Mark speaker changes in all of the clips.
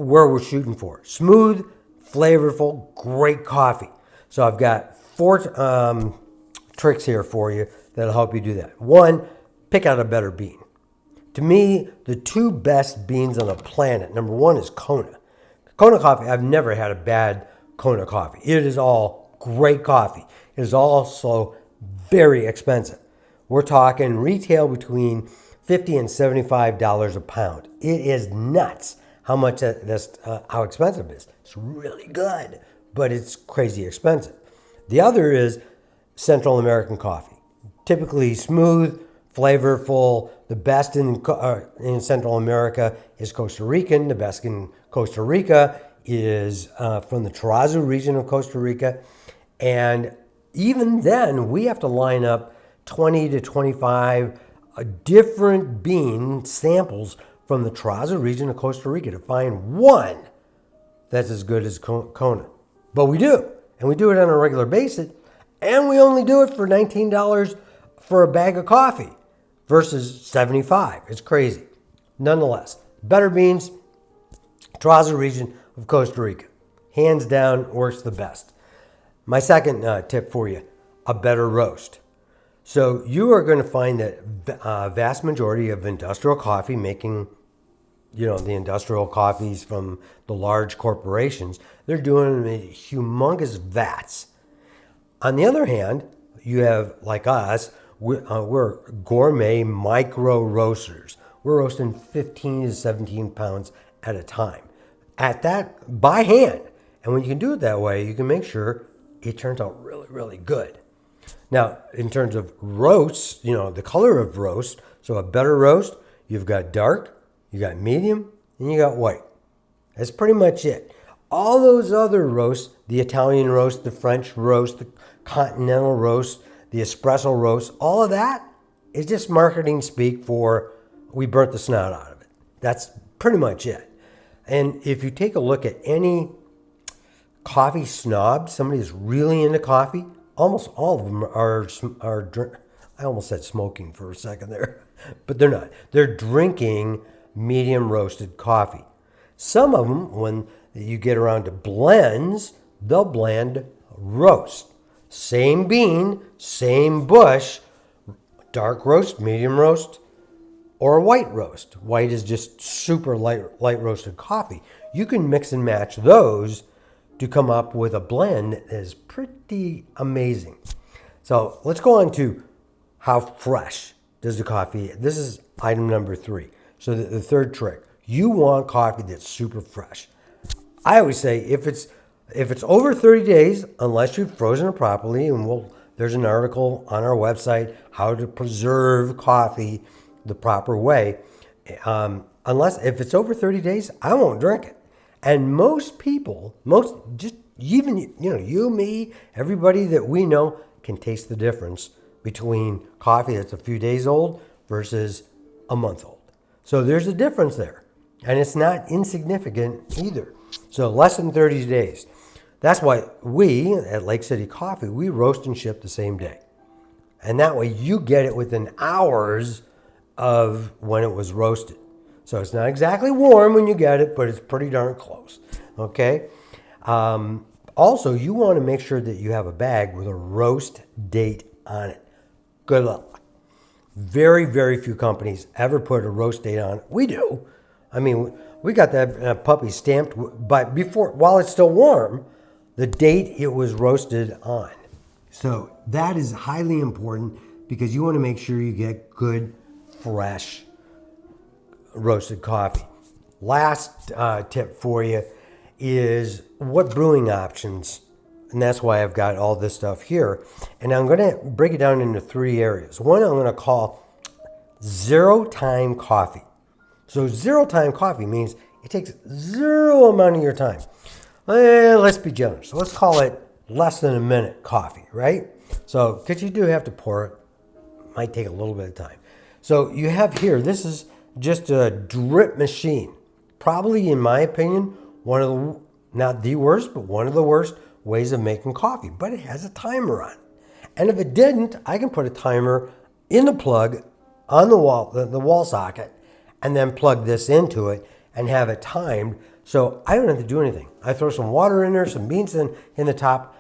Speaker 1: where we're shooting for. Smooth, flavorful, great coffee. So I've got 4 tricks here for you that'll help you do that. 1, pick out a better bean. To me, the 2 best beans on the planet, number 1 is Kona. Kona coffee, I've never had a bad Kona coffee. It is all great coffee. It is also very expensive. We're talking retail between $50 and $75 a pound. It is nuts how much how expensive it is. It's really good, but it's crazy expensive. The other is Central American coffee. Typically smooth, flavorful. The best in Central America is Costa Rican. The best in Costa Rica is from the Terrazzo region of Costa Rica. And even then, we have to line up 20 to 25 different bean samples from the Terrazzo region of Costa Rica to find one that's as good as Kona. But we do, and we do it on a regular basis, and we only do it for $19 for a bag of coffee versus $75. It's crazy. Nonetheless, better beans, Terrazzo region of Costa Rica. Hands down, works the best. My second tip for you, a better roast. So you are going to find that vast majority of industrial coffee making, the industrial coffees from the large corporations, they're doing them in humongous vats. On the other hand, you have, like us, we're gourmet micro roasters. We're roasting 15 to 17 pounds at a time. At that, by hand. And when you can do it that way, you can make sure it turns out really, really good. Now, in terms of roasts, the color of roast, so a better roast, you've got dark, you got medium, and you got white. That's pretty much it. All those other roasts, the Italian roast, the French roast, the continental roast, the espresso roast, all of that is just marketing speak for we burnt the snout out of it. That's pretty much it. And if you take a look at any coffee snob, somebody who's really into coffee, almost all of them are I almost said smoking for a second there, but they're not. They're drinking medium roasted coffee. Some of them, when you get around to blends, they'll blend roast. Same bean, same bush, dark roast, medium roast, or white roast. White is just super light roasted coffee. You can mix and match those to come up with a blend that is pretty amazing. So let's go on to how fresh does the coffee. This is item number 3. So the third trick, you want coffee that's super fresh. I always say if it's over 30 days, unless you've frozen it properly, and there's an article on our website how to preserve coffee the proper way. If it's over 30 days, I won't drink it. And most people, you, me, everybody that we know can taste the difference between coffee that's a few days old versus a month old. So there's a difference there. And it's not insignificant either. So less than 30 days. That's why we at Lake City Coffee, we roast and ship the same day. And that way you get it within hours of when it was roasted. So it's not exactly warm when you get it, but it's pretty darn close. Okay? Also, you want to make sure that you have a bag with a roast date on it. Good luck. Very, very few companies ever put a roast date on it. We do. I mean, we got that puppy stamped, but while it's still warm, the date it was roasted on. So that is highly important because you want to make sure you get good, fresh roasted coffee. Last tip for you is what brewing options, and that's why I've got all this stuff here. And I'm going to break it down into 3 areas. One I'm going to call zero time coffee. So zero time coffee means it takes zero amount of your time. Let's be generous. Let's call it less than a minute coffee, right? So, because you do have to pour it, might take a little bit of time. So you have here, this is just a drip machine. Probably, in my opinion, one of the, not the worst, but one of the worst ways of making coffee. But it has a timer on it. And if it didn't, I can put a timer in the plug on the wall socket, and then plug this into it and have it timed So I don't have to do anything. I throw some water in there, some beans in the top,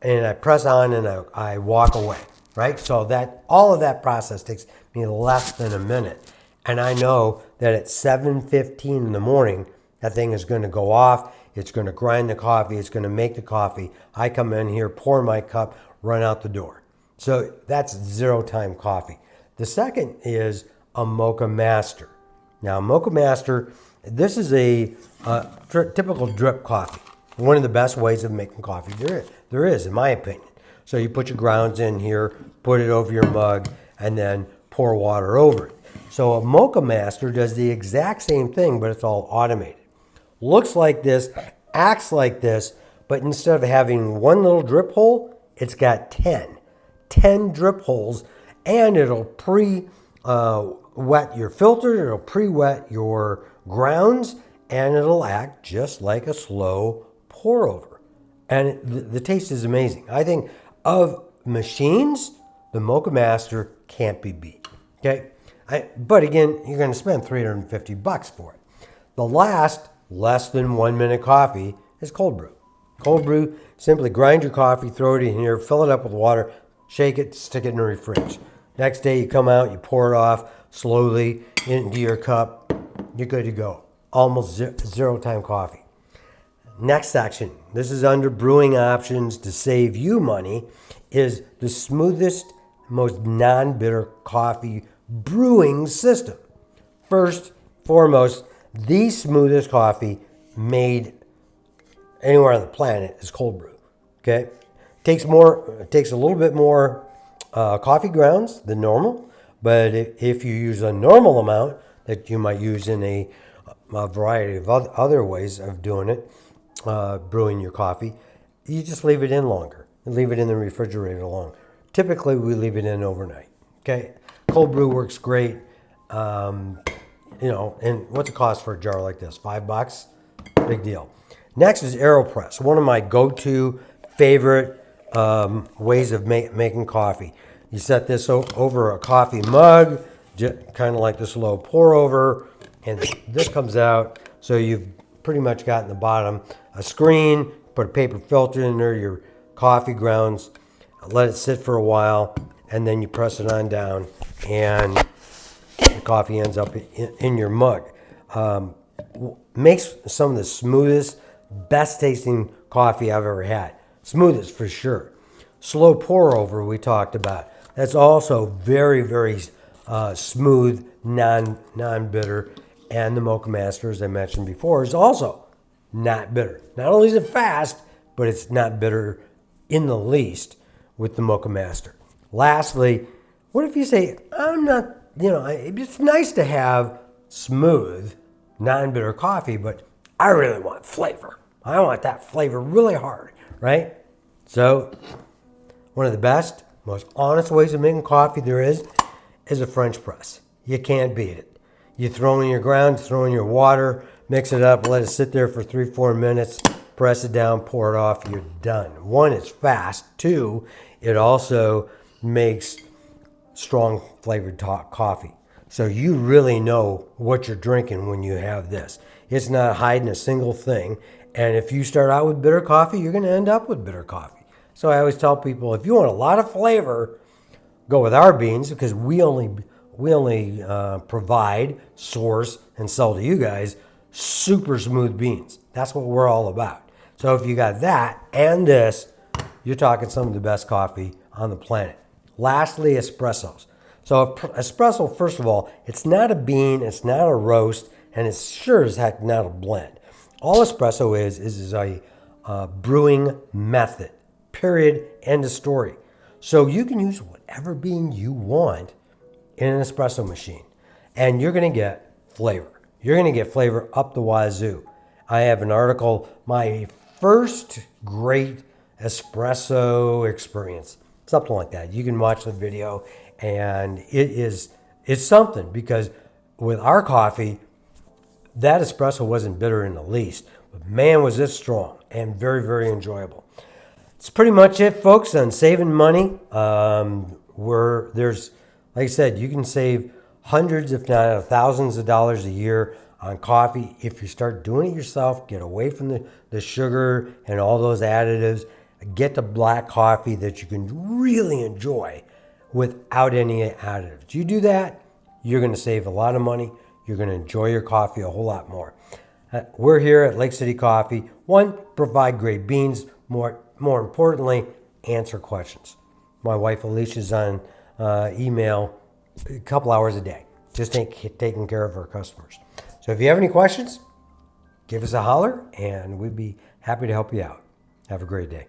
Speaker 1: and I press on and I walk away, right? So that all of that process takes me less than a minute. And I know that at 7:15 in the morning, that thing is going to go off. It's going to grind the coffee. It's going to make the coffee. I come in here, pour my cup, run out the door. So that's zero time coffee. The second is a Mocha Master. Now, Mocha Master, this is a typical drip coffee. One of the best ways of making coffee there is, in my opinion. So you put your grounds in here, put it over your mug, and then pour water over it. So a Mocha Master does the exact same thing, but it's all automated. Looks like this, acts like this, but instead of having one little drip hole, it's got 10 drip holes, and it'll wet your filter, it'll pre-wet your grounds, and it'll act just like a slow pour over. And the taste is amazing. I think of machines, the Mocha Master can't be beat. Okay, but again, you're going to spend $350 for it. The last less than 1 minute coffee is cold brew. Cold brew, simply grind your coffee, throw it in here, fill it up with water, shake it, stick it in the fridge. Next day you come out, you pour it off slowly into your cup, you're good to go. Almost zero time coffee. Next section, this is under brewing options to save you money, is the smoothest, most non-bitter coffee brewing system. First, foremost, the smoothest coffee made anywhere on the planet is cold brew. Okay, takes a little bit more coffee grounds than normal, but if you use a normal amount that you might use in a variety of other ways of doing it, brewing your coffee, you just leave it in longer. Leave it in the refrigerator long. Typically, we leave it in overnight. Okay, cold brew works great. And what's it cost for a jar like this? $5? Big deal. Next is AeroPress, one of my go-to favorite ways of making coffee. You set this over a coffee mug, kind of like the slow pour over, and this comes out. So you've pretty much got in the bottom a screen, put a paper filter in there, your coffee grounds, let it sit for a while, and then you press it on down, and the coffee ends up in your mug. Makes some of the smoothest, best tasting coffee I've ever had. Smoothest for sure. Slow pour over we talked about. That's also very, very smooth, non-bitter. And the Mocha Master, as I mentioned before, is also not bitter. Not only is it fast, but it's not bitter in the least with the Mocha Master. Lastly, what if you say, I'm not, it's nice to have smooth, non-bitter coffee, but I really want flavor. I want that flavor really hard, right? So one of the best, most honest ways of making coffee there is a French press. You can't beat it. You throw in your grounds, throw in your water, mix it up, let it sit there for 3-4 minutes, press it down, pour it off, you're done. One, it's fast. Two, it also makes strong flavored coffee. So you really know what you're drinking when you have this. It's not hiding a single thing. And if you start out with bitter coffee, you're going to end up with bitter coffee. So I always tell people, if you want a lot of flavor, go with our beans, because we only provide, source, and sell to you guys super smooth beans. That's what we're all about. So if you got that and this, you're talking some of the best coffee on the planet. Lastly, espressos. So espresso, first of all, it's not a bean, it's not a roast, and it's sure as heck not a blend. All espresso is a brewing method, period, end of story. So you can use whatever bean you want in an espresso machine, and you're going to get flavor. You're going to get flavor up the wazoo. I have an article, my first great espresso experience, something like that. You can watch the video, and it's something, because with our coffee, that espresso wasn't bitter in the least, but man, was it strong and very, very enjoyable. It's pretty much it, folks, on saving money. Like I said, you can save hundreds, if not thousands of dollars a year on coffee. If you start doing it yourself, get away from the sugar and all those additives. Get the black coffee that you can really enjoy without any additives. You do that, you're going to save a lot of money. You're going to enjoy your coffee a whole lot more. We're here at Lake City Coffee. One, provide great beans. More importantly, answer questions. My wife Alicia's on email a couple hours a day, just taking care of our customers. So if you have any questions, give us a holler and we'd be happy to help you out. Have a great day.